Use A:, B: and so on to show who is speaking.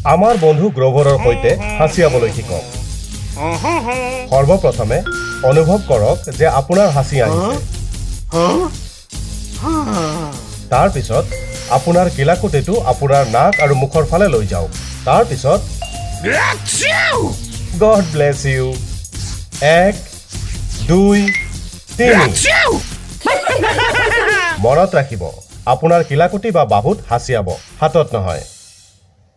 A: আমাৰ বন্ধু গ্ৰোভৰৰ সৈতে হাঁচিয়াবলৈ শিকক সৰ্বপ্ৰথমে অনুভৱ কৰক যে আপোনাৰ হাঁচি আহিছে তাৰ পিছত আপোনাৰ কিলাকুটিটো আপোনাৰ নাক আৰু মুখৰ ফালে লৈ যাওক তাৰ পিছত গড ব্লেছ ইউ 1 2 3 মনত ৰাখিব আপোনাৰ কিলাকুটি বা বাহুত হাঁচিয়াব হাতত নহয়